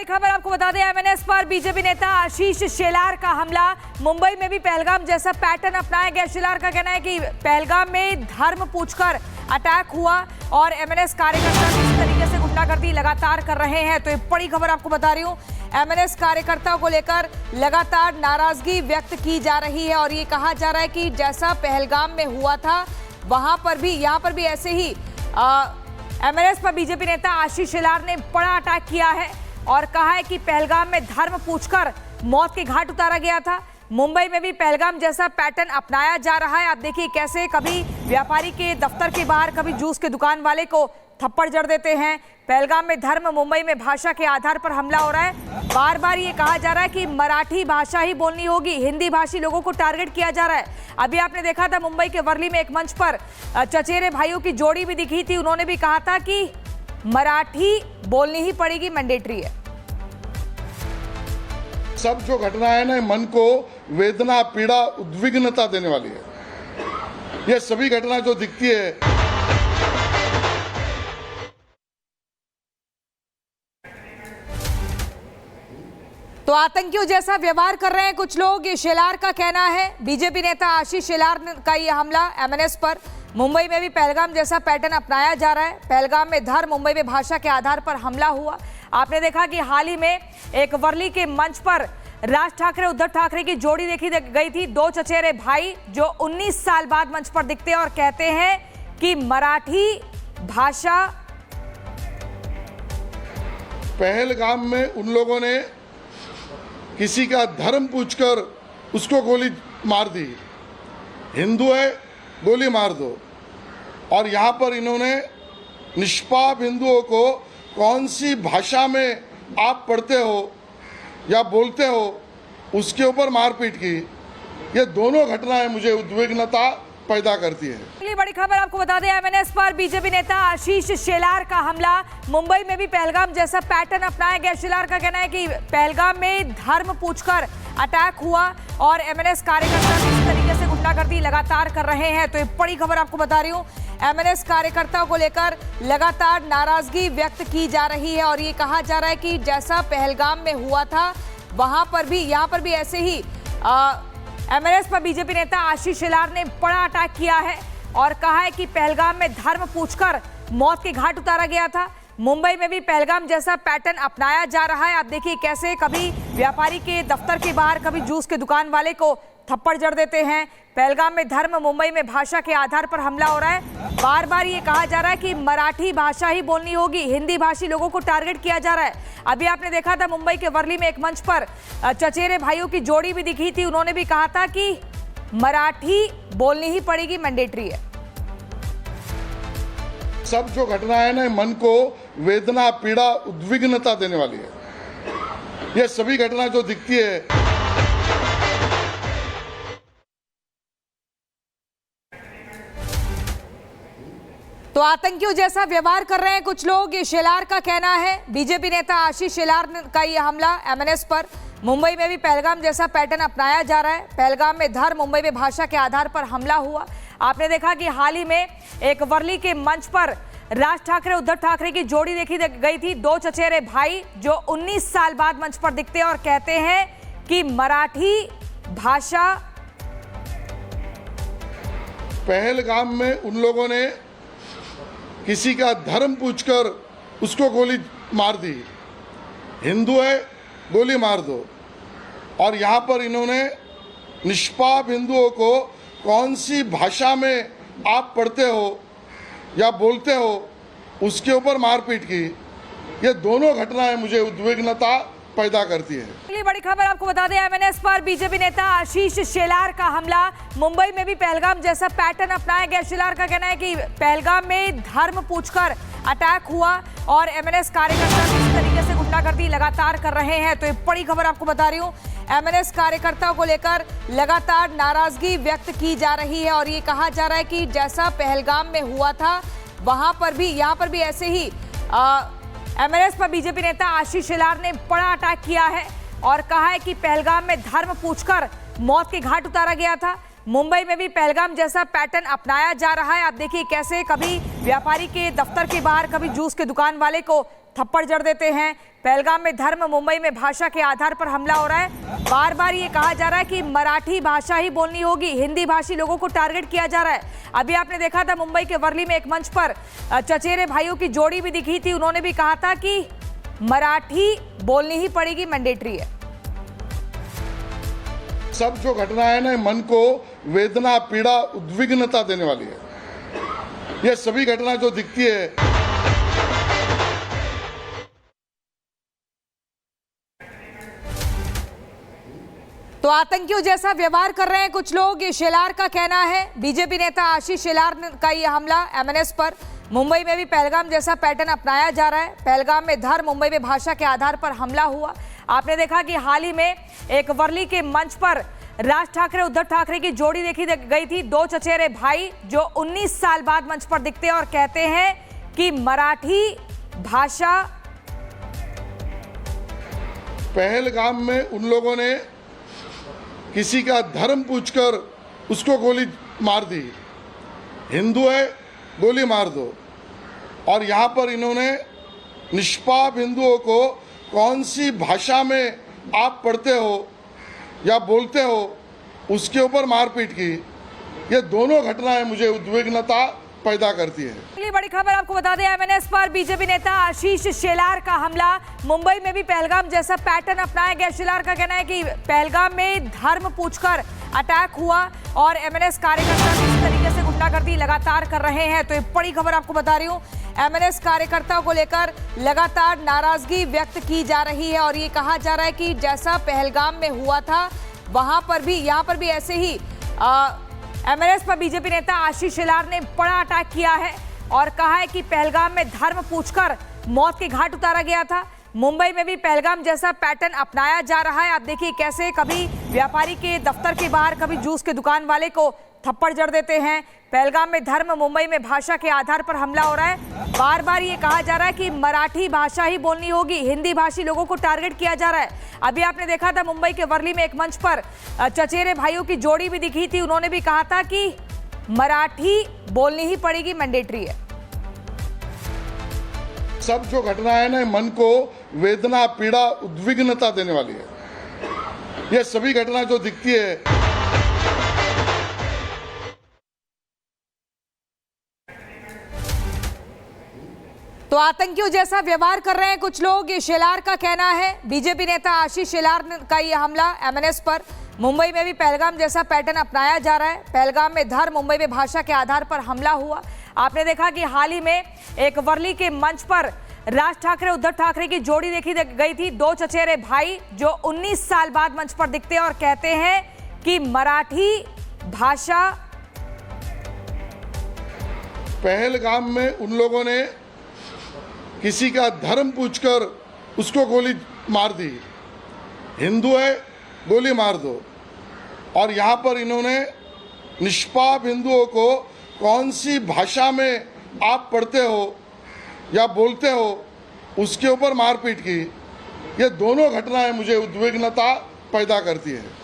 बड़ी खबर आपको बता दें, एमएनएस पर बीजेपी नेता आशीष शेलार का हमला। मुंबई में भी पहलगाम जैसा पैटर्न अपनाया गया। शेलार का कहना है कि पहलगाम में धर्म पूछकर अटैक हुआ और एमएनएस कार्यकर्ता इस तरीके से गुंडागर्दी लगातार कर रहे हैं। तो ये बड़ी खबर आपको बता रही हूँ, एमएनएस कार्यकर्ताओं को लेकर लगातार नाराजगी व्यक्त की जा रही है और ये कहा जा रहा है कि जैसा पहलगाम में हुआ था वहां पर भी, यहाँ पर भी ऐसे ही एमएनएस पर बीजेपी नेता आशीष शेलार ने बड़ा अटैक किया है और कहा है कि पहलगाम में धर्म पूछकर मौत के घाट उतारा गया था। मुंबई में भी पहलगाम जैसा पैटर्न अपनाया जा रहा है। आप देखिए कैसे कभी व्यापारी के दफ्तर के बाहर, कभी जूस के दुकान वाले को थप्पड़ जड़ देते हैं। पहलगाम में धर्म, मुंबई में भाषा के आधार पर हमला हो रहा है। बार बार ये कहा जा रहा है कि मराठी भाषा ही बोलनी होगी, हिंदी भाषी लोगों को टारगेट किया जा रहा है। अभी आपने देखा था मुंबई के वर्ली में एक मंच पर चचेरे भाइयों की जोड़ी भी दिखी थी। उन्होंने भी कहा था कि मराठी बोलनी ही पड़ेगी, मैंडेटरी है। सब जो घटना है ना, मन को वेदना, पीड़ा, उद्विग्नता देने वाली है। ये सभी घटना जो दिखती है, तो आतंकियों जैसा व्यवहार कर रहे हैं कुछ लोग, ये शेलार का कहना है। बीजेपी नेता आशीष शेलार का ये हमला एमएनएस पर। मुंबई में भी पहलगाम जैसा पैटर्न अपनाया जा रहा है। पहलगाम में धर्म, मुंबई में भाषा के आधार पर हमला हुआ। आपने देखा कि हाल ही में एक वर्ली के मंच पर राज ठाकरे, उद्धव ठाकरे की जोड़ी देखी गई थी। दो चचेरे भाई जो 19 साल बाद मंच पर दिखते हैं और कहते हैं कि मराठी भाषा। पहलगाम में उन लोगों ने किसी का धर्म पूछकर उसको गोली मार दी। हिंदू है, गोली मार दो। और यहाँ पर इन्होंने निष्पाप हिंदुओं को कौन सी भाषा में आप पढ़ते हो या बोलते हो, उसके ऊपर मारपीट की। ये दोनों घटनाएं मुझे उद्विग्नता पैदा करती है। अगली बड़ी खबर आपको बता दें, एमएनएस पर बीजेपी नेता आशीष शेलार का हमला। मुंबई में भी पहलगाम जैसा पैटर्न अपनाया गया। शेलार का कहना है कि पहलगाम में धर्म पूछकर अटैक हुआ और एमएनएस कार्यकर्ता इस तरीके से गुंडागर्दी लगातार कर रहे हैं। तो ये बड़ी खबर आपको बता रही हूँ, एमएनएस कार्यकर्ताओं को लेकर लगातार नाराजगी व्यक्त की जा रही है और ये कहा जा रहा है कि जैसा पहलगाम में हुआ था वहां पर भी, यहाँ पर भी ऐसे ही एमएनएस पर बीजेपी नेता आशीष शेलार ने बड़ा अटैक किया है और कहा है कि पहलगाम में धर्म पूछकर मौत के घाट उतारा गया था। मुंबई में भी पहलगाम जैसा पैटर्न अपनाया जा रहा है। आप देखिए कैसे कभी व्यापारी के दफ्तर के बाहर, कभी जूस के दुकान वाले को थप्पड़ जड़ देते हैं। पहलगाम में धर्म, मुंबई में भाषा के आधार पर हमला हो रहा है। बार बार ये कहा जा रहा है कि मराठी भाषा ही बोलनी होगी, हिंदी भाषी लोगों को टारगेट किया जा रहा है। अभी आपने देखा था मुंबई के वर्ली में एक मंच पर चचेरे भाइयों की जोड़ी भी दिखी थी। उन्होंने भी कहा था कि मराठी बोलनी ही पड़ेगी, मैंडेटरी है। सब जो घटना है ना, मन को वेदना, पीड़ा, उद्विग्नता देने वाली है। ये सभी घटना जो दिखती है, तो आतंकियों जैसा व्यवहार कर रहे हैं कुछ लोग, ये शेलार का कहना है। बीजेपी नेता आशीष शेलार का ये हमला एमएनएस पर। मुंबई में भी पहलगाम जैसा पैटर्न अपनाया जा रहा है। पहलगाम में धर्म, मुंबई में भाषा के आधार पर हमला हुआ। आपने देखा कि हाल ही में एक वर्ली के मंच पर राज ठाकरे, उद्धव ठाकरे की जोड़ी देखी गई थी। दो चचेरे भाई जो 19 साल बाद मंच पर दिखते हैं और कहते हैं कि मराठी भाषा। पहलगाम में उन लोगों ने किसी का धर्म पूछकर उसको गोली मार दी। हिंदू है, गोली मार दो। और यहाँ पर इन्होंने निष्पाप हिंदुओं को कौन सी भाषा में आप पढ़ते हो या बोलते हो, उसके ऊपर मारपीट की। ये दोनों घटनाएं मुझे उद्विग्नता पैदा करती है। अगली बड़ी खबर आपको बता दें, एमएनएस पर बीजेपी नेता आशीष शेलार का हमला। मुंबई में भी पहलगाम जैसा पैटर्न अपनाया गया। शेलार का कहना है कि पहलगाम में धर्म पूछकर अटैक हुआ और एमएनएस कार्यकर्ता इस तरीके से गुंडागर्दी लगातार कर रहे हैं। तो ये बड़ी खबर आपको बता रही हूँ, एमएनएस कार्यकर्ताओं को लेकर लगातार नाराजगी व्यक्त की जा रही है और ये कहा जा रहा है कि जैसा पहलगाम में हुआ था वहां पर भी, यहाँ पर भी ऐसे ही एमएनएस पर बीजेपी नेता आशीष शेलार ने बड़ा अटैक किया है और कहा है कि पहलगाम में धर्म पूछकर मौत के घाट उतारा गया था। मुंबई में भी पहलगाम जैसा पैटर्न अपनाया जा रहा है। आप देखिए कैसे कभी व्यापारी के दफ्तर के बाहर, कभी जूस के दुकान वाले को थप्पड़ जड़ देते हैं। पहलगाम में धर्म, मुंबई में भाषा के आधार पर हमला हो रहा है। बार बार ये कहा जा रहा है कि मराठी भाषा ही बोलनी होगी, हिंदी भाषी लोगों को टारगेट किया जा रहा है। अभी आपने देखा था मुंबई के वर्ली में एक मंच पर चचेरे भाइयों की जोड़ी भी दिखी थी। उन्होंने भी कहा था कि मराठी बोलनी ही पड़ेगी, मैंडेटरी है। सब जो घटना है ना, मन को वेदना, पीड़ा, उद्विग्नता देने वाली है। ये सभी घटना जो दिखती है, तो आतंकियों जैसा व्यवहार कर रहे हैं कुछ लोग, ये शेलार का कहना है। बीजेपी नेता आशीष शेलार का ये हमला एमएनएस पर। मुंबई में भी पहलगाम जैसा पैटर्न अपनाया जा रहा है। पहलगाम में धर्म, मुंबई में भाषा के आधार पर हमला हुआ। आपने देखा कि हाल ही में एक वर्ली के मंच पर राज ठाकरे, उद्धव ठाकरे की जोड़ी देखी गई थी। दो चचेरे भाई जो 19 साल बाद मंच पर दिखते हैं और कहते हैं कि मराठी भाषा। पहलगाम में उन लोगों ने किसी का धर्म पूछकर उसको गोली मार दी। हिंदू है, गोली मार दो। और यहाँ पर इन्होंने निष्पाप हिंदुओं को कौन सी भाषा में आप पढ़ते हो या बोलते हो, उसके ऊपर मारपीट की। ये दोनों घटनाएं मुझे उद्विग्नता पैदा करती है। अगली बड़ी खबर आपको बता दें, एमएनएस पर बीजेपी नेता आशीष शेलार का हमला। मुंबई में भी पहलगाम जैसा पैटर्न अपनाया गया। शेलार का कहना है कि पहलगाम में धर्म पूछकर अटैक हुआ और एमएनएस कार्यकर्ता इस तरीके से गुंडागर्दी लगातार कर रहे हैं। तो एक बड़ी खबर आपको बता रही हूँ, एमएनएस कार्यकर्ताओं को लेकर लगातार नाराजगी व्यक्त की जा रही है और ये कहा जा रहा है कि जैसा पहलगाम में हुआ था वहां पर भी, यहाँ पर भी ऐसे ही एमएनएस पर बीजेपी नेता आशीष शेलार ने बड़ा अटैक किया है और कहा है कि पहलगाम में धर्म पूछकर मौत के घाट उतारा गया था। मुंबई में भी पहलगाम जैसा पैटर्न अपनाया जा रहा है। आप देखिए कैसे कभी व्यापारी के दफ्तर के बाहर, कभी जूस के दुकान वाले को थप्पड़ जड़ देते हैं। पहलगाम में धर्म, मुंबई में भाषा के आधार पर हमला हो रहा है। बार बार ये कहा जा रहा है कि मराठी भाषा ही बोलनी होगी, हिंदी भाषी लोगों को टारगेट किया जा रहा है। अभी आपने देखा था मुंबई के वर्ली में एक मंच पर चचेरे भाइयों की जोड़ी भी दिखी थी। उन्होंने भी कहा था कि मराठी बोलनी ही पड़ेगी, मैंडेटरी है। सब जो घटना है ना, मन को वेदना, पीड़ा, उद्विग्नता देने वाली है। ये सभी घटना जो दिखती है, तो आतंकियों जैसा व्यवहार कर रहे हैं कुछ लोग, ये शेलार का कहना है। बीजेपी नेता आशीष शेलार का ये हमला एमएनएस पर। मुंबई में भी पहलगाम जैसा पैटर्न अपनाया जा रहा है। पहलगाम में धर्म, मुंबई में भाषा के आधार पर हमला हुआ। आपने देखा कि हाल ही में एक वर्ली के मंच पर राज ठाकरे, उद्धव ठाकरे की जोड़ी देखी गई थी। दो चचेरे भाई जो 19 साल बाद मंच पर दिखते हैं और कहते हैं कि मराठी भाषा। पहलगाम में उन लोगों ने किसी का धर्म पूछकर उसको गोली मार दी। हिंदू है, गोली मार दो। और यहाँ पर इन्होंने निष्पाप हिंदुओं को कौन सी भाषा में आप पढ़ते हो या बोलते हो, उसके ऊपर मारपीट की। ये दोनों घटनाएं मुझे उद्विग्नता पैदा करती है।